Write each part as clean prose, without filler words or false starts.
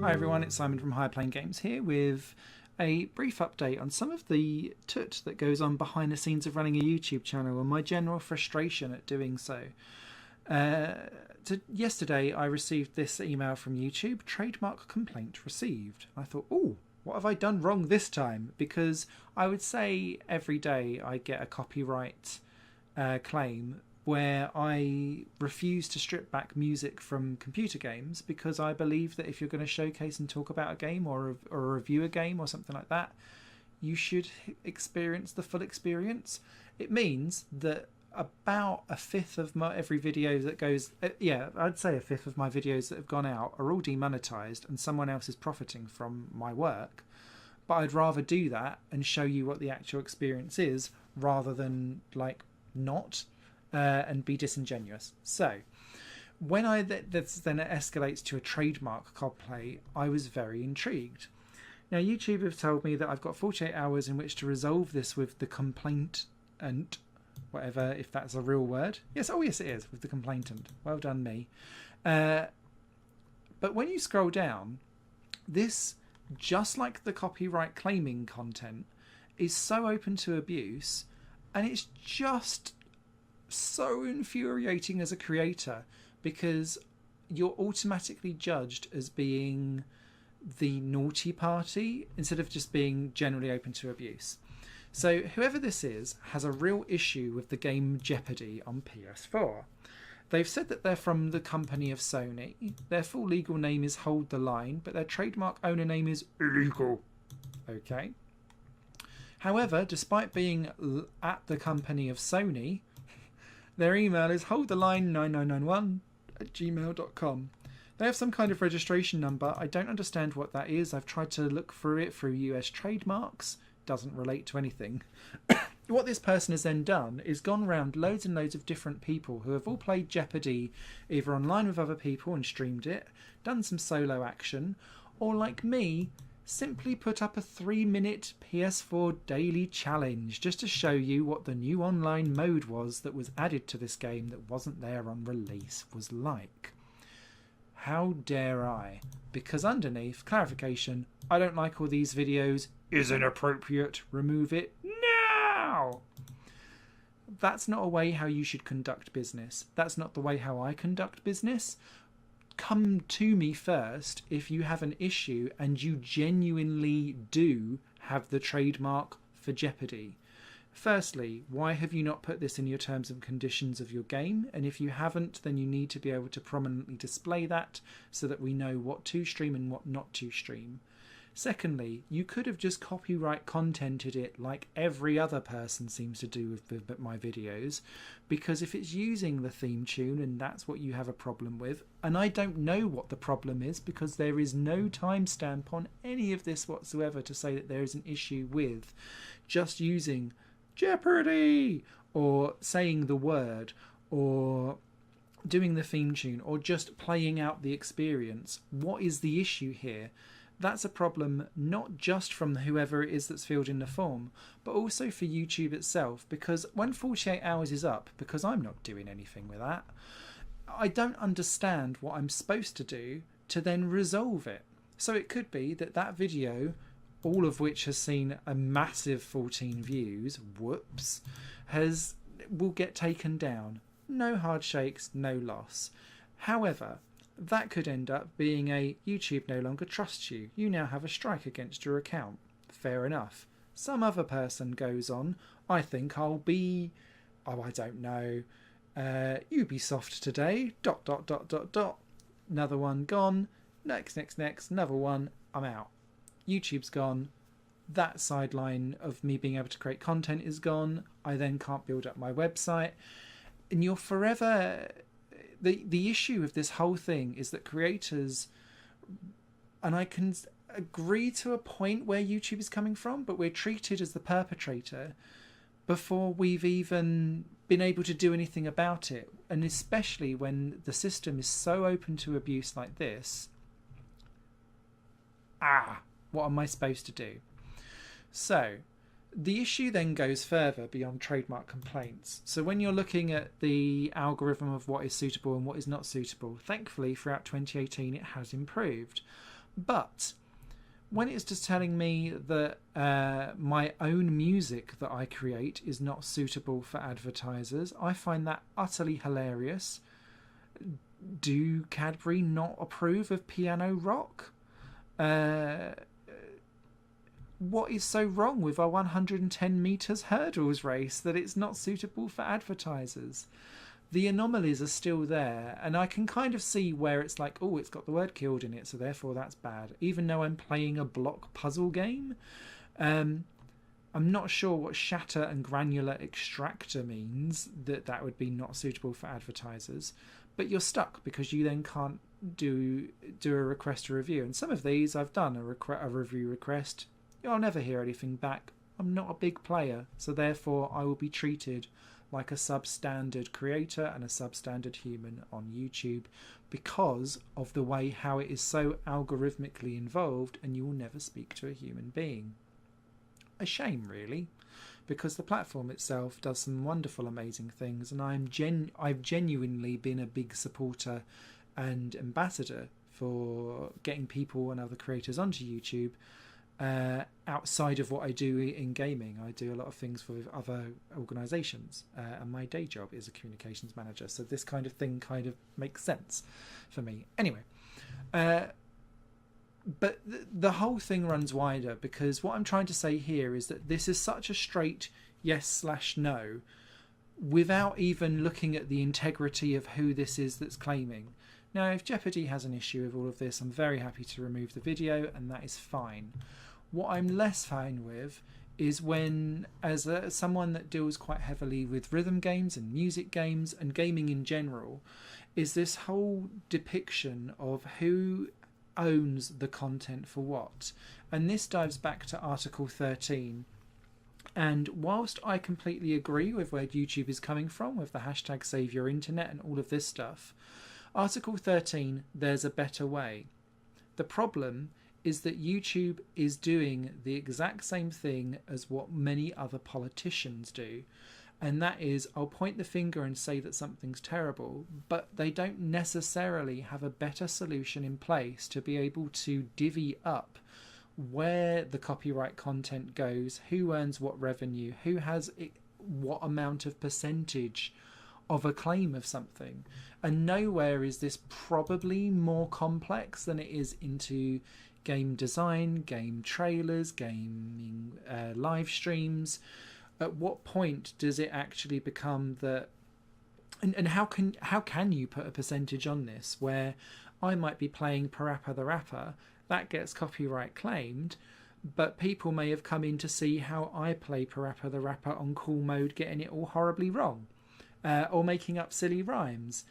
Hi everyone, it's Simon from Higher Plane Games here with a brief update on some of the toot that goes on behind the scenes of running a YouTube channel and my general frustration at doing so. Yesterday I received this email from YouTube, trademark complaint received. I thought, oh, what have I done wrong this time? Because I would say every day I get a copyright claim where I refuse to strip back music from computer games because I believe that if you're going to showcase and talk about a game or review a game or something like that, you should experience the full experience. It means that about a fifth of every video that goes, I'd say a fifth of my videos that have gone out are all demonetized and someone else is profiting from my work. But I'd rather do that and show you what the actual experience is rather than not. And be disingenuous. So when this then escalates to a trademark complaint, I was very intrigued. Now YouTube have told me that I've got 48 hours in which to resolve this with the complainant, whatever, if that's a real word. Yes, oh yes it is, with the complainant. Well done me. But when you scroll down, this, just like the copyright claiming content, is so open to abuse, and it's just so infuriating as a creator because you're automatically judged as being the naughty party instead of just being generally open to abuse. So whoever this is has a real issue with the game Jeopardy on PS4. They've said that they're from the company of Sony. Their full legal name is Hold the Line, but their trademark owner name is illegal. Okay. However, despite being at the company of Sony, their email is holdtheline9991@gmail.com. They have some kind of registration number. I don't understand what that is. I've tried to look through it through US trademarks. Doesn't relate to anything. What this person has then done is gone around loads and loads of different people who have all played Jeopardy either online with other people and streamed it, done some solo action, or like me, simply put up a 3-minute PS4 daily challenge just to show you what the new online mode was that was added to this game that wasn't there on release was like. How dare I? Because underneath, clarification, I don't like all these videos, is inappropriate, remove it now! That's not a way how you should conduct business. That's not the way how I conduct business. Come to me first if you have an issue and you genuinely do have the trademark for Jeopardy. Firstly, why have you not put this in your terms and conditions of your game? And if you haven't, then you need to be able to prominently display that so that we know what to stream and what not to stream. Secondly, you could have just copyright contented it like every other person seems to do with my videos, because if it's using the theme tune and that's what you have a problem with, and I don't know what the problem is because there is no timestamp on any of this whatsoever to say that there is an issue with just using Jeopardy or saying the word or doing the theme tune or just playing out the experience. What is the issue here? That's a problem not just from whoever it is that's filled in the form, but also for YouTube itself, because when 48 hours is up, because I'm not doing anything with that, I don't understand what I'm supposed to do to then resolve it. So it could be that that video, all of which has seen a massive 14 views, whoops, will get taken down. No hard shakes, no loss. However, that could end up being a YouTube no longer trusts you. You now have a strike against your account. Fair enough. Some other person goes on, I think I'll be, I don't know, Ubisoft today, ... Another one gone. Next, another one, I'm out. YouTube's gone. That sideline of me being able to create content is gone. I then can't build up my website. And you're forever... The issue of this whole thing is that creators, and I can agree to a point where YouTube is coming from, but we're treated as the perpetrator before we've even been able to do anything about it. And especially when the system is so open to abuse like this, what am I supposed to do? So the issue then goes further beyond trademark complaints. So when you're looking at the algorithm of what is suitable and what is not suitable, thankfully throughout 2018 it has improved. But when it's just telling me that my own music that I create is not suitable for advertisers, I find that utterly hilarious. Do Cadbury not approve of piano rock? What is so wrong with our 110 metres hurdles race that it's not suitable for advertisers? The anomalies are still there, and I can kind of see where it's like, oh, it's got the word killed in it, so therefore that's bad, even though I'm playing a block puzzle game. I'm not sure what shatter and granular extractor means, that would be not suitable for advertisers, but you're stuck because you then can't do a request to review. And some of these I've done a review request. I'll never hear anything back. I'm not a big player, so therefore I will be treated like a substandard creator and a substandard human on YouTube because of the way how it is so algorithmically involved, and you will never speak to a human being. A shame, really, because the platform itself does some wonderful, amazing things, and I've genuinely been a big supporter and ambassador for getting people and other creators onto YouTube. Outside of what I do in gaming, I do a lot of things for other organisations, and my day job is a communications manager, so this kind of thing kind of makes sense for me. Anyway, but the whole thing runs wider, because what I'm trying to say here is that this is such a straight yes/no without even looking at the integrity of who this is that's claiming. Now, if Jeopardy has an issue with all of this, I'm very happy to remove the video, and that is fine. What I'm less fine with is when, as someone that deals quite heavily with rhythm games and music games and gaming in general, is this whole depiction of who owns the content for what. And this dives back to Article 13. And whilst I completely agree with where YouTube is coming from with the hashtag Save Your Internet and all of this stuff, Article 13, there's a better way. The problem is that YouTube is doing the exact same thing as what many other politicians do. And that is, I'll point the finger and say that something's terrible, but they don't necessarily have a better solution in place to be able to divvy up where the copyright content goes, who earns what revenue, who has what amount of percentage of a claim of something. And nowhere is this probably more complex than it is into game design, game trailers, gaming live streams. At what point does it actually become that, and how can you put a percentage on this where I might be playing Parappa the Rapper, that gets copyright claimed, but people may have come in to see how I play Parappa the Rapper on cool mode, getting it all horribly wrong, or making up silly rhymes.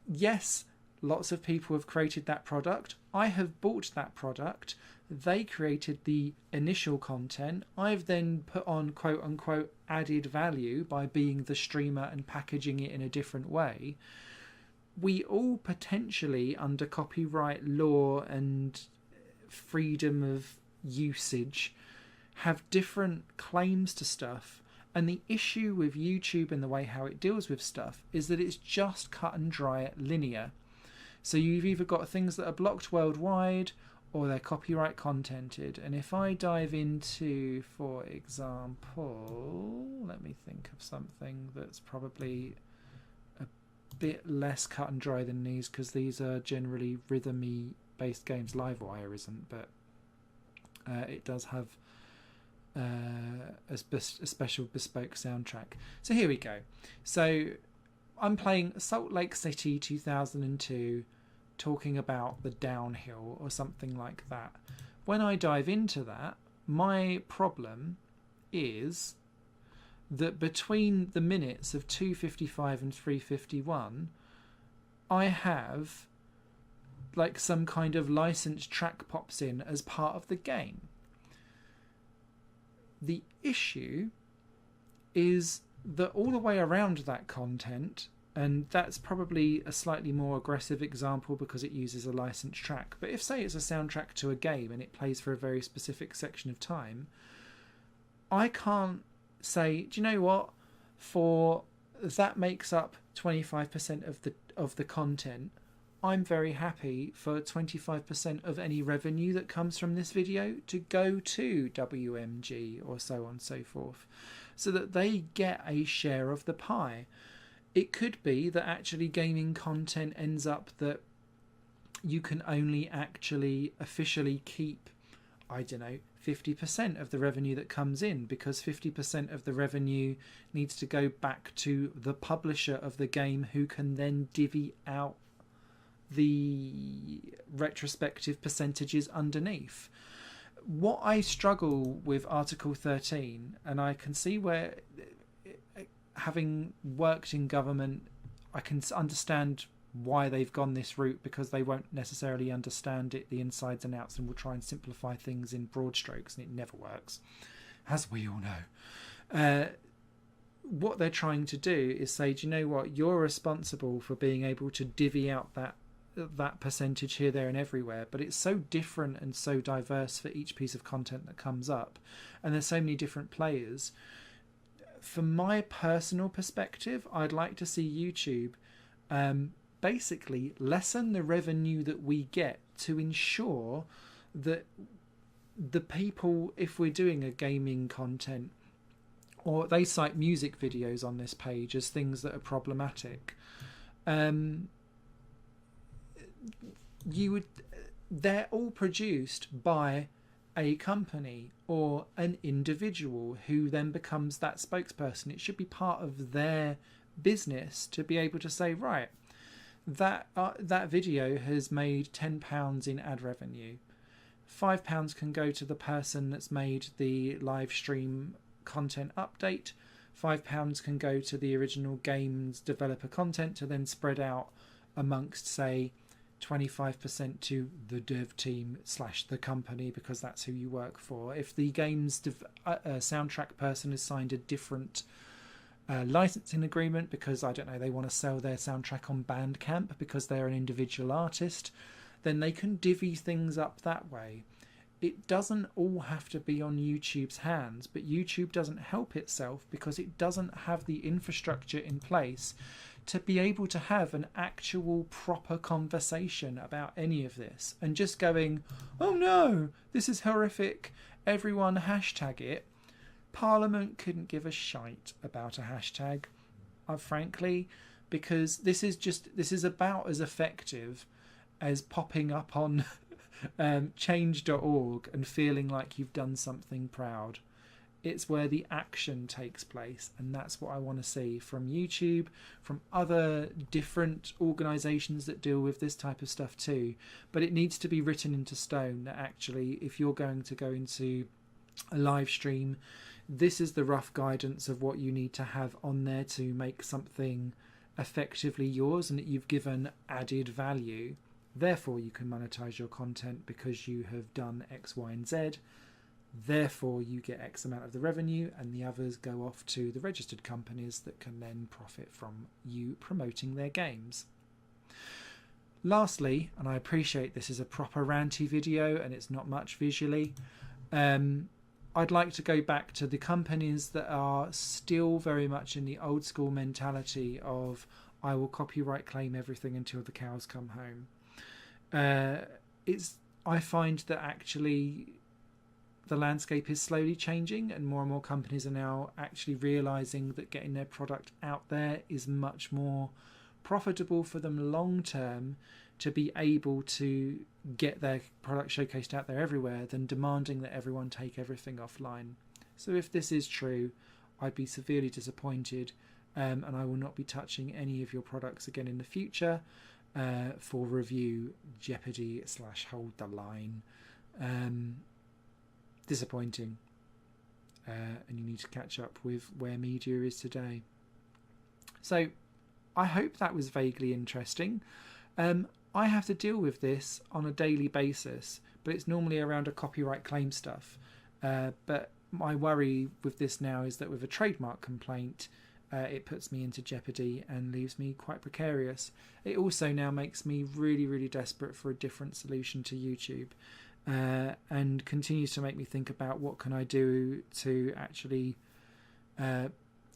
Yes, lots of people have created that product. I have bought that product. They created the initial content. I've then put on quote unquote added value by being the streamer and packaging it in a different way. We all potentially, under copyright law and freedom of usage, have different claims to stuff. And the issue with YouTube and the way how it deals with stuff is that it's just cut and dry linear. So you've either got things that are blocked worldwide or they're copyright contented. And if I dive into, for example, let me think of something that's probably a bit less cut and dry than these, because these are generally rhythm-y based games. Livewire isn't, but it does have a special bespoke soundtrack. So here we go. So I'm playing Salt Lake City 2002, talking about the downhill or something like that. When I dive into that, my problem is that between the minutes of 2:55 and 3:51, I have like some kind of licensed track pops in as part of the game. The issue is that all the way around that content, and that's probably a slightly more aggressive example because it uses a licensed track, but if, say, it's a soundtrack to a game and it plays for a very specific section of time, I can't say, do you know what, for that makes up 25% of the content, I'm very happy for 25% of any revenue that comes from this video to go to WMG or so on and so forth, so that they get a share of the pie. It could be that actually gaming content ends up that you can only actually officially keep, I don't know, 50% of the revenue that comes in, because 50% of the revenue needs to go back to the publisher of the game, who can then divvy out the retrospective percentages underneath. What I struggle with Article 13, and I can see where, having worked in government, I can understand why they've gone this route, because they won't necessarily understand it, the insides and outs, and will try and simplify things in broad strokes, and it never works, as we all know. What they're trying to do is say, do you know what, you're responsible for being able to divvy out that percentage here, there and everywhere, but it's so different and so diverse for each piece of content that comes up, and there's so many different players. From my personal perspective, I'd like to see YouTube basically lessen the revenue that we get, to ensure that the people, if we're doing a gaming content, or they cite music videos on this page as things that are problematic, they're all produced by a company or an individual who then becomes that spokesperson. It should be part of their business to be able to say, right, that video has made £10 in ad revenue. £5 can go to the person that's made the live stream content update. £5 can go to the original game's developer content, to then spread out amongst, say, 25% to the dev team / the company, because that's who you work for. If the game's soundtrack person has signed a different licensing agreement, because, I don't know, they want to sell their soundtrack on Bandcamp because they're an individual artist, then they can divvy things up that way. It doesn't all have to be on YouTube's hands, but YouTube doesn't help itself because it doesn't have the infrastructure in place to be able to have an actual proper conversation about any of this. And just going, oh no, this is horrific, everyone hashtag it. Parliament couldn't give a shite about a hashtag, frankly, because this is about as effective as popping up on change.org and feeling like you've done something proud. It's where the action takes place, and that's what I want to see from YouTube, from other different organisations that deal with this type of stuff too. But it needs to be written into stone that actually, if you're going to go into a live stream, this is the rough guidance of what you need to have on there to make something effectively yours, and that you've given added value. Therefore, you can monetize your content because you have done X, Y, and Z. Therefore, you get X amount of the revenue, and the others go off to the registered companies that can then profit from you promoting their games. Lastly, and I appreciate this is a proper ranty video and it's not much visually, I'd like to go back to the companies that are still very much in the old school mentality of, I will copyright claim everything until the cows come home. I find that actually the landscape is slowly changing, and more companies are now actually realizing that getting their product out there is much more profitable for them long term, to be able to get their product showcased out there everywhere, than demanding that everyone take everything offline. So if this is true, I'd be severely disappointed, and I will not be touching any of your products again in the future for review, Jeopardy / Hold the Line. Disappointing, and you need to catch up with where media is today. So I hope that was vaguely interesting. I have to deal with this on a daily basis, but it's normally around a copyright claim stuff. But my worry with this now is that with a trademark complaint, it puts me into jeopardy and leaves me quite precarious. It also now makes me really, really desperate for a different solution to YouTube, and continues to make me think about what can I do to actually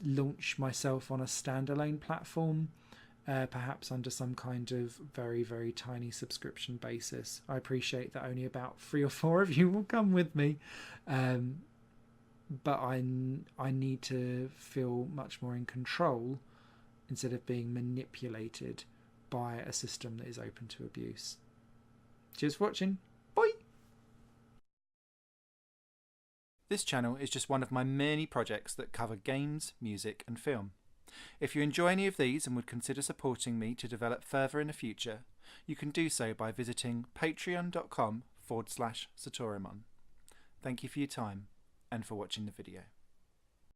launch myself on a standalone platform, perhaps under some kind of very, very tiny subscription basis. I appreciate that only about 3 or 4 of you will come with me, but I need to feel much more in control instead of being manipulated by a system that is open to abuse. Cheers for watching. Bye! This channel is just one of my many projects that cover games, music and film. If you enjoy any of these and would consider supporting me to develop further in the future, you can do so by visiting patreon.com/Satorimon. Thank you for your time and for watching the video.